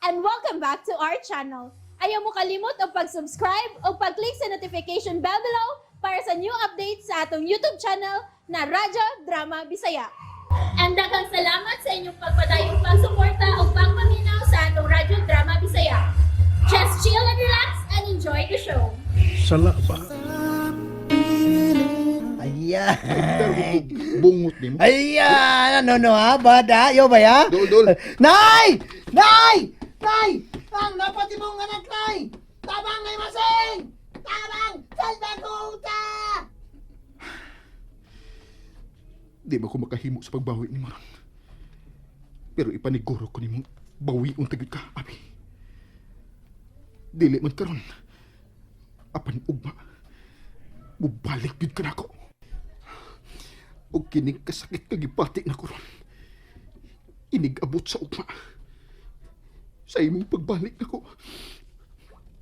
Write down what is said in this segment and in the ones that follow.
and welcome back to our channel. Ayaw mo kalimot o pag-subscribe o pag-click sa notification bell below para sa new updates sa atong YouTube channel na Radyo Drama Bisaya. And daghang salamat sa inyong pagpadayong pagsuporta o pagpaminaw sa atong Radyo Drama Bisaya. Just chill and relax and enjoy the show. Sala ba? Ayan. Bungot ni mo. Ayan. Ano ha? Bada? Yo ba ya? Dol. Nay! Nay! Nay! Ang napati mong anak, Nay! Tabang ngay masing! Tabang! Salda kuta! Di ba ko makahimo sa pagbawi ni Maron? Pero ipaniguro ko ni mong bawi untagid ka, abi. Dili man karon. Apan ugma. Mubalik yun ka na ako. O kining kasakit kagipati na ko ron. Inigabot sa ugma. Sa imong pagbalik na ko.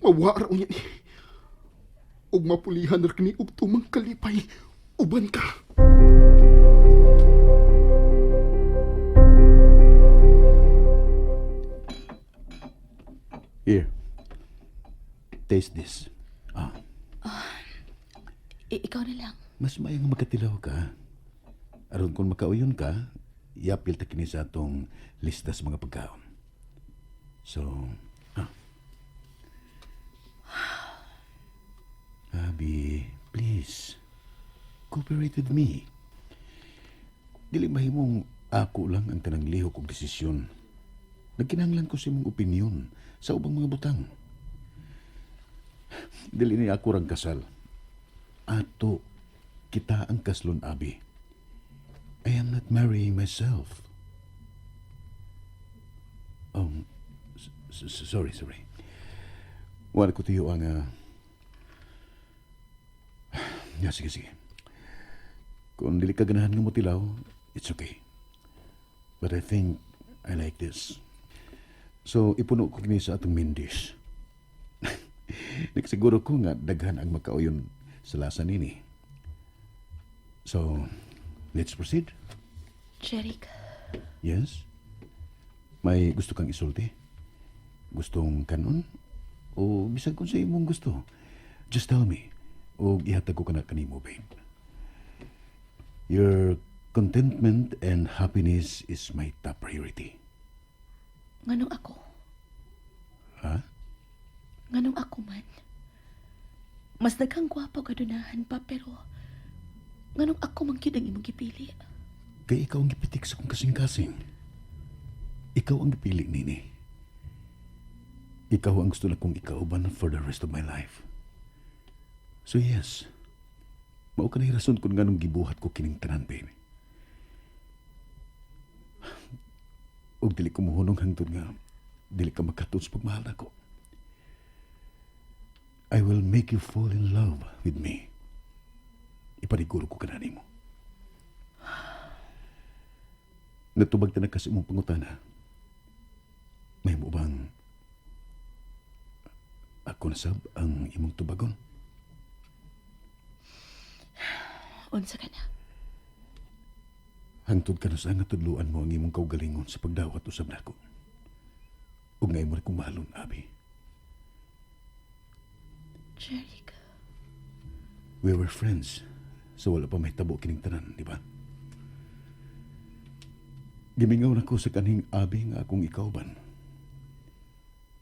Mawara unya ni. Og mapulihan na kini og tumang kalipay. Uban ka. Here. Taste this. Ikaw na lang. Mas maayang makatilaw ka. Aron kung makauyon ka, yapil ta kini sa atong lista sa mga pagkaon. So, Abi, please. Cooperate with me. Dili mahimong ako lang ang tanang lihok og desisyon. Nagkinahanglan ko sa imong opinyon sa ubang mga butang. Dili ni ako rang kasal. Ato, kita ang kaslon, Abi. I am not marrying myself. Sorry. Wala ko tiyo ang... Sige. Kung dili ka ganahan nga mo tilaw, it's okay. But I think I like this. So, ipuno ko kini sa atong main dish. Nagsiguro ko nga daghan ang makauyon sa lasa nini. So, let's proceed. Jeric, Yes? May gusto kang isulti? Gustong kanon? O bisag kung sa imong gusto? Just tell me. O ihatag ko ka na kanimo, babe. Your contentment and happiness is my top priority. nganong ako? Ha? Nganong ako man? Mas daghang gwapo gadunahan pa pero nganong ako man gyud ang imong gipili? Kaya ikaw ang gipitik sa kong kasing-kasing. Ikaw ang gipili, nini. Ikaw ang gusto na kong ikauban for the rest of my life. So yes, mao ka na rason kung nganong gibuhat ko kining tanan, baby. Og dili ko muhunong hangtod nga, dili ka makatod sa pagmahal nako. I will make you fall in love with me. Ipaniguro ko kanani mo. Natubag ta na kasi mong pangutana. May mo bang ako na sab ang imong tubagon? Unsa ka na? Hangtod ka na sa nga tudluan mo ang imong kaugalingon sa pagdawat usab nako. Ug ngay mo na kong mahalon, Abi. Jeric, We were friends, so wala pa may tabo kining tanan, di ba? Gimingaw na ko sa kaning Abi nga akong ikauban.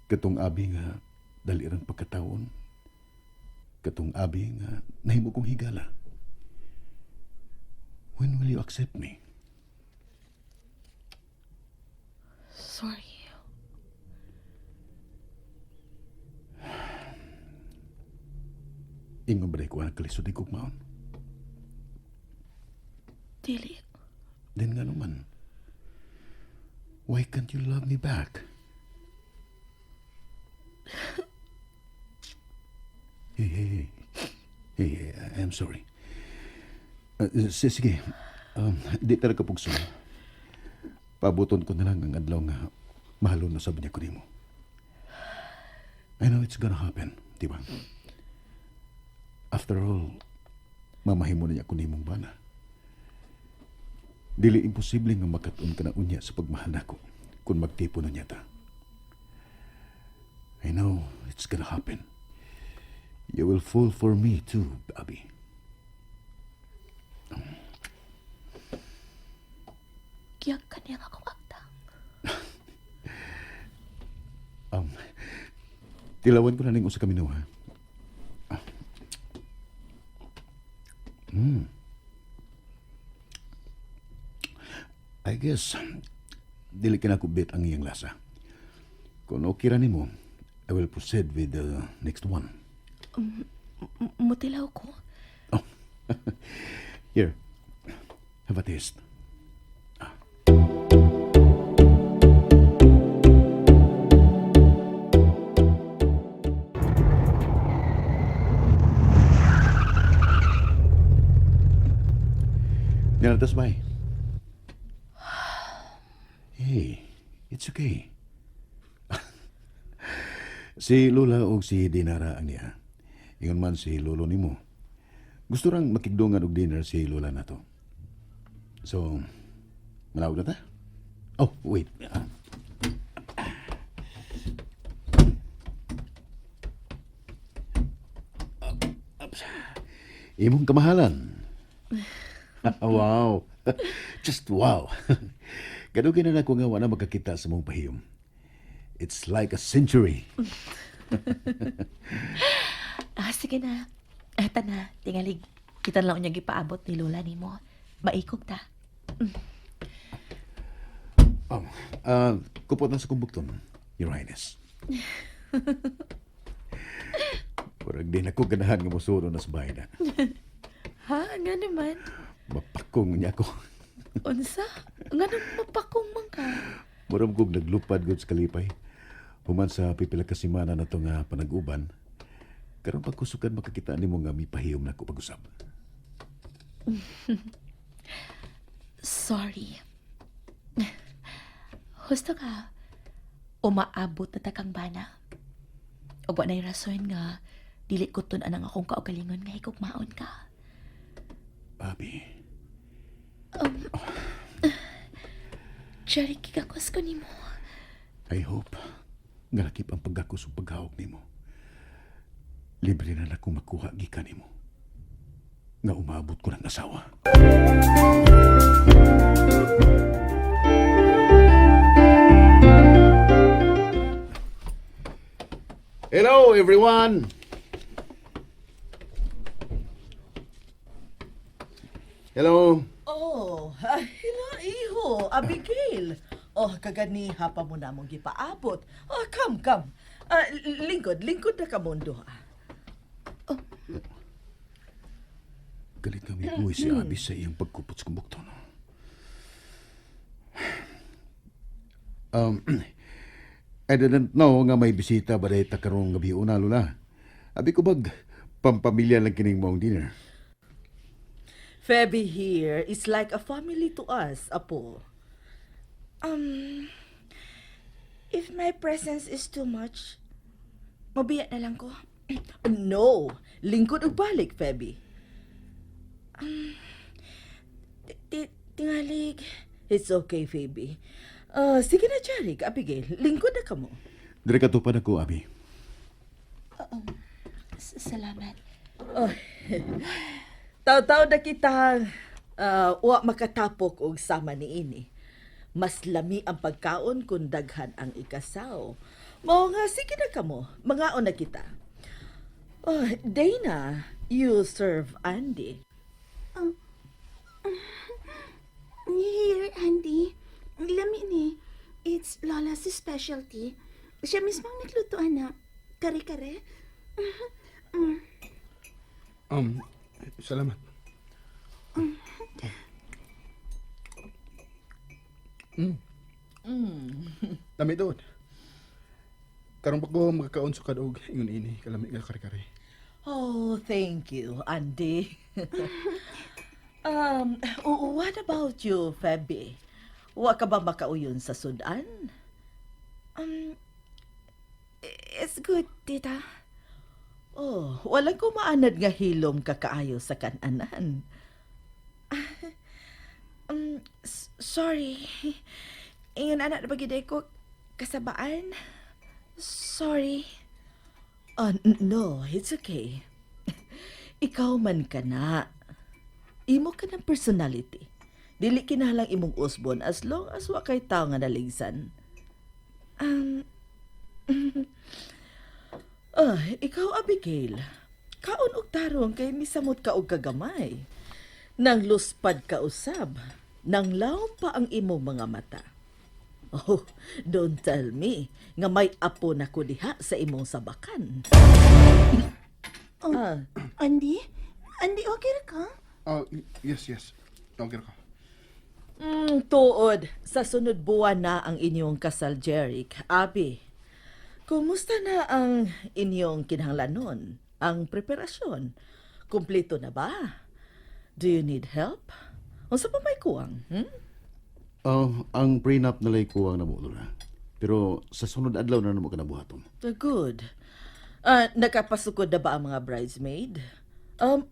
Katong Abi nga dalirang pagkataon. Katong Abi nga nahimo kong higala. When will you accept me? sorry. Ingon ba ko ang kalisod ikog maon? Dili. Then nga naman, why can't you love me back? Hey, I'm sorry. Sige, di talaga pugso. Pabuton ko na lang ang adlaw nga mahalon na sabi niya ko nimo. I know it's gonna happen, di ba? After all, mamahimo na niya ko nimong bana. Dili imposible nga makatun ka na unya sa pagmahal nako kung magtipo na niya ta. I know it's gonna happen. You will fall for me too, Abby. Kiyak ka niya akong aktang. Tilawan ko na ning usa ka minuha. I guess, dili ka na kubit ang iyang lasa. Kung okay ra nimo, I will proceed with the next one. Mutilaw ko. Here, have a taste. Nalatas ba? Hey, it's okay. Si Lola o si Dinara ang niya. Ingon man si Lolo nimo. Gusto rang makigdungan og dinner si Lola nato. So, malawag na ta? Oh, wait. Imong kamahalan. Wow. Just wow. Kadugin na ako nga wala makakita sa mong pahiyom. It's like a century. Sige na. Eta na, tingalig. Kita lang unya gipaabot ni Lola nimo. Maikog ta. Kupot na sa kumbukton, Your Highness. Parang din ako ganahan nga musuno na sa bahay na. Ha? Nga naman. Mapakong niya ako. Unsa? Nga nang mapakong man ka. Maram kong naglupad gud sa kalipay. Human sa pipila ka simana na to nga panag-uban. Karon pagkusukan makakita nimo nga mipahiyom na ko pag-usab. Sorry. Husto ka, umaabot na takang bana. O ba na yung rason nga, dili ko tun anang akong kaugalingon nga higugmaon ka. Abi, Jerry, kikakos ko ni mo. I hope nga lakip ang pagkakos o paghawak nimo. Libre na ako makuha gikan nimo. Nga umabot ko ng asawa. Hello, everyone! Hello! Oh, hila iho, Abigail. Oh, kaganiha pa mo namong gipaabot. Oh, come. Lingkod na ka mundo. Galit kami buhay si Abi sa iyang pagkupot sa kumbukton. I didn't know nga may bisita ba dahil takarong gabi una, Lula. Abi ko bag, pampamilya lang kining mong dinner. Febby here is like a family to us, Apo. If my presence is too much, mabiya na lang ko. No, lingkod ug balik, Febby. Tingalig. It's okay, Phoebe. Sige na, Charik, Abigail. Lingkod na ka mo. Dire ka tupad ako, Abi. Salamat. Oh, taw-taw na kita wa makatapok og sama ni ini. Mas lami ang pagkaon kung daghan ang ikasaw. Mao nga sige na kamo, mangaon na kita. Oh, Dana, you serve Andy. Here, Andy. Lami ni. It's Lola's specialty. Siya mismo ang naglutoan na kare-kare. Salamat. Dami doon. Karong pa ko magkakaon sa kadog, ingon ini, kalami nga kare-kare. Oh, thank you, Andy. What about you, Febby? Wa ka ba makauyon sa Sudan? It's good, tita. Oh, walang kumaanad nga hilom kakaayo sa kananan. Sorry. Ingon anak na bagiday ko kasabaan. Sorry. No, it's okay. Ikaw man ka na. Imo ka ng personality. Dili kinahanglang imong usbon as long as wa kay tao nga naligsan. Ikaw Abigail. Kaon og tarong kay misamot ka og kagamay. Nang luspad ka usab, nang lawom pa ang imong mga mata. Oh, don't tell me nga may apo na ko diha sa imong sabakan. Andy? Andy, okay ra ka? Yes. Okay ka. Tuod, sa sunod buwan na ang inyong kasal, Jeric. Abi, kumusta na ang inyong kinahanglanon? Ang preparasyon? Kumpleto na ba? Do you need help? Unsa pa may kuwang? Ang prenup na lay kuwang na mo na. Pero sa sunod adlaw na namo kanabuhaton. Good. Nakapasukod na ba ang mga bridesmaid?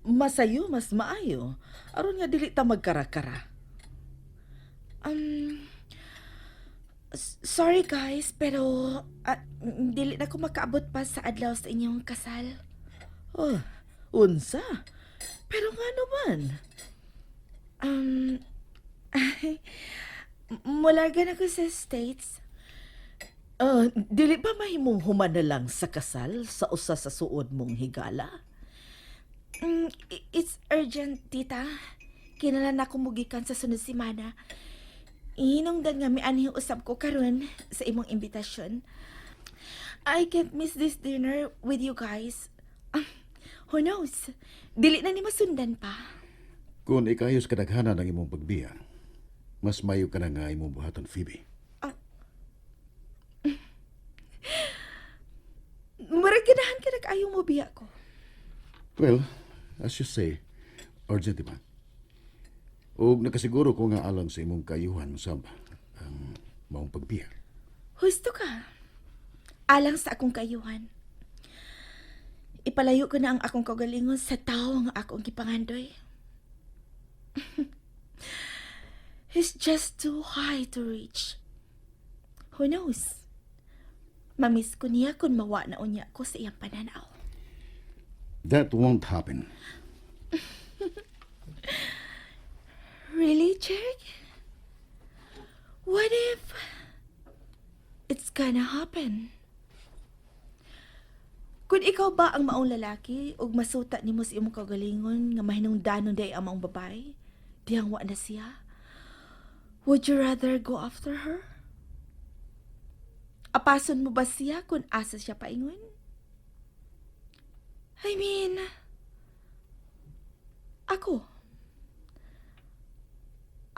Masayo, mas maayo. Aron nga dili ta magkara-kara. Sorry guys, pero dili na ko makaabot pa sa adlaw sa inyong kasal. Oh, unsa? Pero nga naman. Mulargan ako sa States. Dili ba mahimong human na lang sa kasal sa usa sa suod mong higala? It's urgent, tita. Kinalan ako mugikan sa sunod simana. Hinungdan nga may anhi usab ko karon sa imong imbitasyon. I can't miss this dinner with you guys. Who knows? Dili na ni masundan pa. Kung ikayos kadaghanan ang imong pagbiya, mas mayo ka na nga imong buhaton, Phoebe. Murag ganahan ka nag-ayaw mo biya ko. Well, as you say, urgent ba? O nakasiguro ko nga alang sa imong kayuhan sab ang maong pagbiya. Husto ka. Alang sa akong kayuhan. Ipalayo ko na ang akong kagalingon sa tao nga akong gipangandoy. He's just too high to reach. Who knows? Mamiss ko niya kung mawa na unya ko sa iyang pananaw. That won't happen. Really, Jeric? What if it's gonna happen? Kung ikaw ba ang maong lalaki ug masuta nimo sa imong kagalingon nga mahinungdanon day ang maong babae, diyang wa na siya, would you rather go after her? Apason mo ba siya kung asa siya paingon? I mean, ako.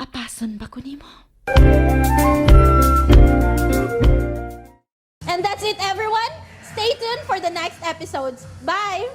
Apason ba ko nimo? And that's it, everyone. Stay tuned for the next episodes. Bye!